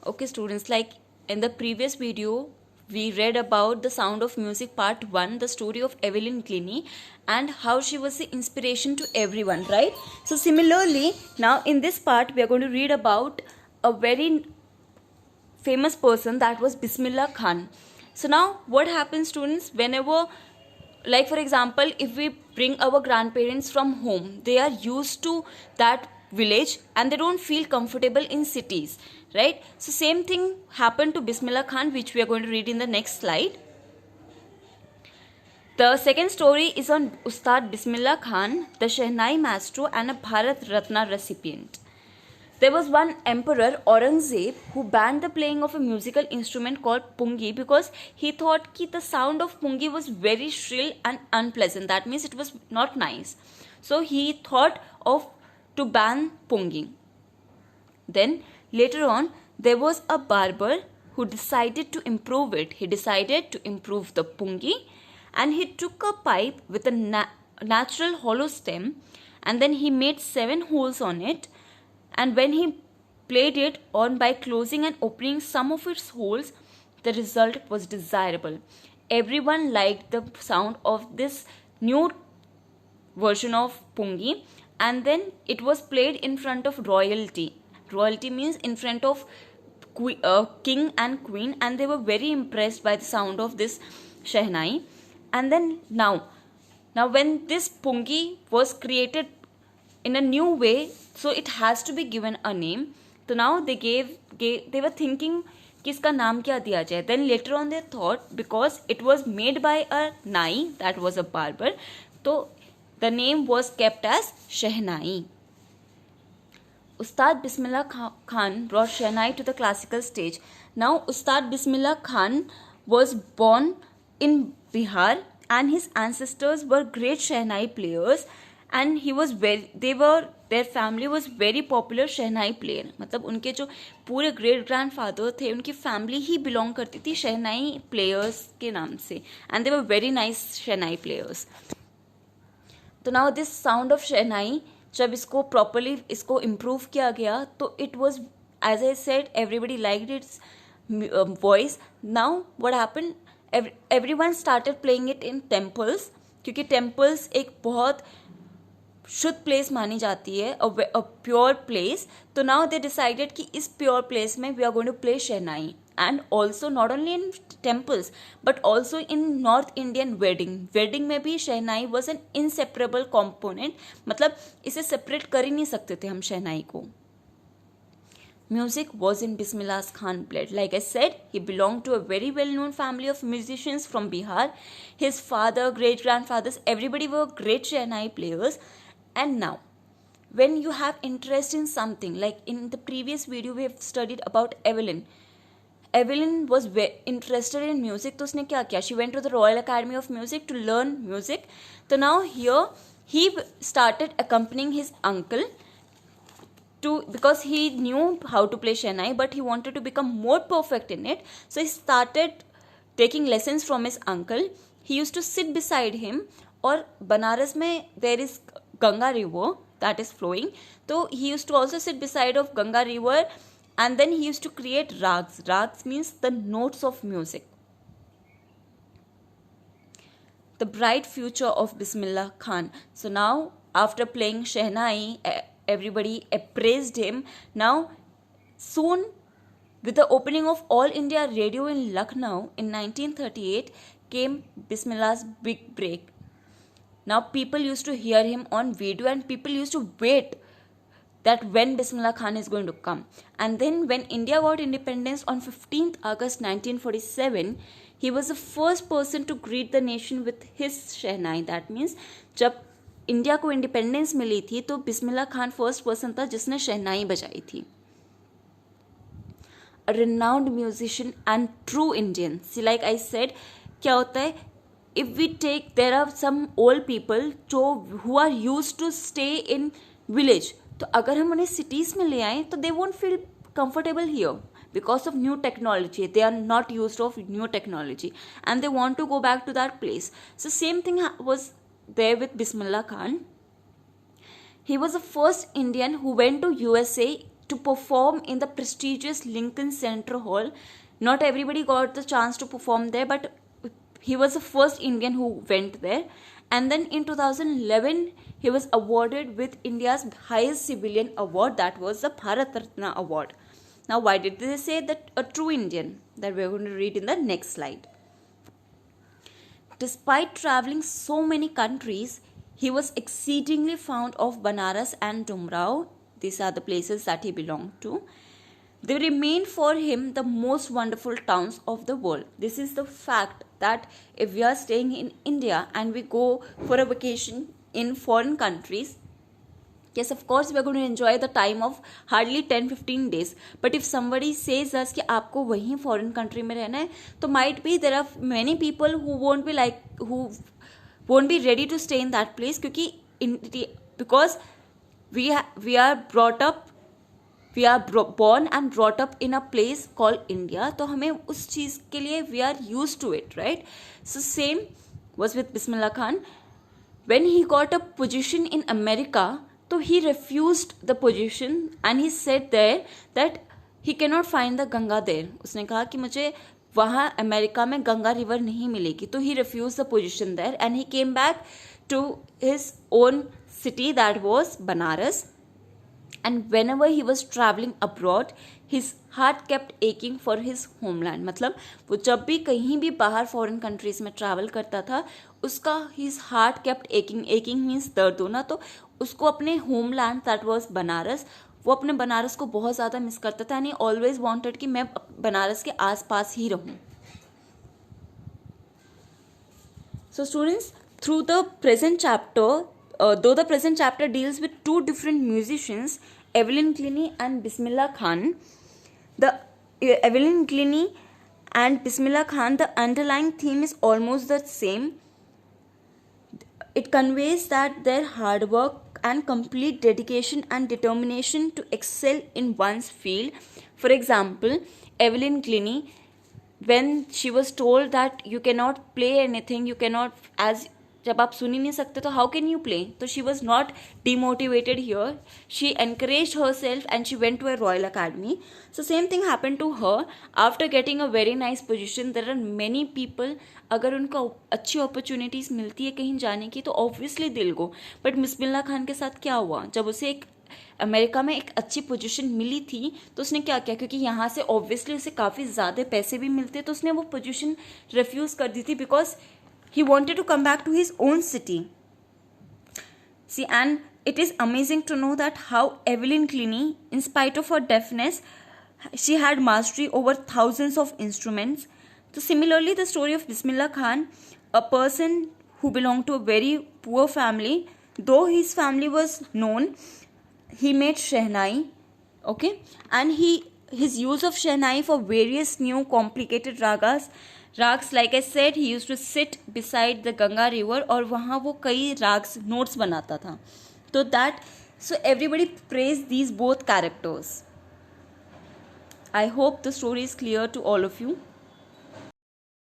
Okay, students, like in the previous video, we read about the Sound of Music Part 1, the story of Evelyn Glennie, and how she was the inspiration to everyone, right? So similarly, now in this part, we are going to read about a very famous person, that was Bismillah Khan. So now what happens, students, whenever, like for example, if we bring our grandparents from home, they are used to that village and they don't feel comfortable in cities, right? So same thing happened to Bismillah Khan, which we are going to read in the next slide. The second story is on Ustad Bismillah Khan, the Shehnai maestro and a Bharat Ratna recipient. There was one emperor, Aurangzeb, who banned the playing of a musical instrument called pungi because he thought that the sound of pungi was very shrill and unpleasant. That means it was not nice. So he thought of to ban pungi. Then later on, there was a barber who decided to improve it. He decided to improve the pungi, and he took a pipe with a natural hollow stem, and then he made 7 holes on it. And when he played it on by closing and opening some of its holes, the result was desirable. Everyone liked the sound of this new version of pungi, and then it was played in front of royalty. Royalty means in front of king and queen, and they were very impressed by the sound of this shehnai. And then now when this pungi was created in a new way, so it has to be given a name. So now they were thinking कि इसका नाम क्या दिया जाए. Then later on they thought, because it was made by a nai, that was a barber, so the name was kept as Shehnai. Ustad Bismillah Khan brought Shehnai to the classical stage. Now Ustad Bismillah Khan was born in Bihar, and his ancestors were great Shehnai players, and their family was very popular Shehnai player. मतलब उनके जो पूरे great grand father थे, उनकी family ही belong करती थी शेहनाई players के नाम से, and they were very nice shehnai players. तो now this sound of shehnai, जब इसको प्रॉपरली इसको इम्प्रूव किया गया, तो it was, as I said, everybody liked its voice. Now what happened, everyone started playing it in temples, क्योंकि temples एक बहुत शुद्ध प्लेस मानी जाती है, a pure place. तो now they decided कि इस pure place में we are going to play shehnai, and also not only in temples but also in North Indian wedding में भी shehnai was an inseparable component. मतलब इसे separate कर ही नहीं सकते थे हम shehnai को. Music was in Bismillah Khan's blood. Like I said, he belonged to a very well-known family of musicians from Bihar. His father, great-grandfathers, everybody were great shehnai players. And now, when you have interest in something, like in the previous video we have studied about Evelyn. Evelyn was interested in music, तो उसने क्या किया? She went to the Royal Academy of Music to learn music. So now here, he started accompanying his uncle, because he knew how to play shehnai, but he wanted to become more perfect in it. So he started taking lessons from his uncle. He used to sit beside him, और बनारस में there is Ganga river that is flowing, so he used to also sit beside of Ganga river, and then he used to create rags. Rags means the notes of music. The bright future of Bismillah Khan. So now, after playing shehnai, everybody appraised him. Now, soon, with the opening of All India Radio in Lucknow in 1938, came Bismillah's big break. Now, people used to hear him on video, and people used to wait that when Bismillah Khan is going to come. And then when India got independence on 15th August 1947, he was the first person to greet the nation with his shehnai. That means, जब India को independence मिली थी, तो Bismillah Khan first person था जिसने शहनाई बजाई थी. A renowned musician and true Indian. See, like I said, क्या होता है, if we take, there are some old people who are used to stay in village, तो अगर हम उन्हें cities में ले आएं, तो they won't feel comfortable here because of new technology. They are not used of new technology, and they want to go back to that place. So same thing was there with Bismillah Khan. He was the first Indian who went to USA to perform in the prestigious Lincoln Center Hall. Not everybody got the chance to perform there, but he was the first Indian who went there. And then in 2011, he was awarded with India's highest civilian award, that was the Bharat Ratna Award. Now, why did they say that a true Indian? That we're going to read in the next slide. Despite traveling so many countries, he was exceedingly fond of Banaras and Dumrao. These are the places that he belonged to. They remain for him the most wonderful towns of the world. This is the fact that if we are staying in India and we go for a vacation in foreign countries, yes, of course, we are going to enjoy the time of hardly 10-15 days. But if somebody says us कि आपको वहीं foreign country में रहना है, तो might be there are many people who won't be ready to stay in that place, because we are born and brought up in a place called India. तो हमें उस चीज़ के लिए we are used to it, right? So same was with Bismillah Khan. When he got a position in America, so he refused the position and he said there that he cannot find the Ganga there. उसने कहा कि मुझे वहाँ America में Ganga river नहीं मिलेगी. तो he refused the position there and he came back to his own city, that was Banaras. And whenever he was traveling abroad, his heart kept aching for his homeland. मतलब वो जब भी कहीं भी बाहर foreign countries में travel करता था, उसका his heart kept aching. Aching means दर्द होना. तो उसको अपने homeland, that was बनारस, वो अपने बनारस को बहुत ज़्यादा मिस करता था. and he always wanted कि मैं बनारस के आसपास ही रहूँ. So students, through the present chapter, though the present chapter deals with two different musicians, Evelyn Glennie and Bismillah Khan, the Evelyn Glennie and Bismillah Khan, the underlying theme is almost the same. It conveys that their hard work and complete dedication and determination to excel in one's field. For example, Evelyn Glennie, when she was told that you cannot play anything, you cannot, as जब आप सुन ही नहीं सकते तो how can you play? तो she was not demotivated here. She encouraged herself and she went to a Royal Academy. So same thing happened to her. After getting a very nice position, there are many people, अगर उनको अच्छी opportunities मिलती है कहीं जाने की तो obviously they'll go. But Bismillah Khan के साथ क्या हुआ? जब उसे एक अमेरिका में एक अच्छी पोजीशन मिली थी तो उसने क्या किया, क्योंकि यहाँ से ऑब्वियसली उसे काफ़ी ज़्यादा पैसे भी मिलते तो उसने वो पोजीशन रिफ्यूज़ कर दी थी because he wanted to come back to his own city. See, and it is amazing to know that how Evelyn Glennie, in spite of her deafness, she had mastery over thousands of instruments. So similarly, the story of Bismillah Khan, a person who belonged to a very poor family, though his family was known, he made Shehnai, okay, and his use of Shehnai for various new complicated ragas, like I said, he used to sit beside the Ganga river और वहाँ वो कई rags notes बनाता था. So everybody praised these both characters. I hope the story is clear to all of you.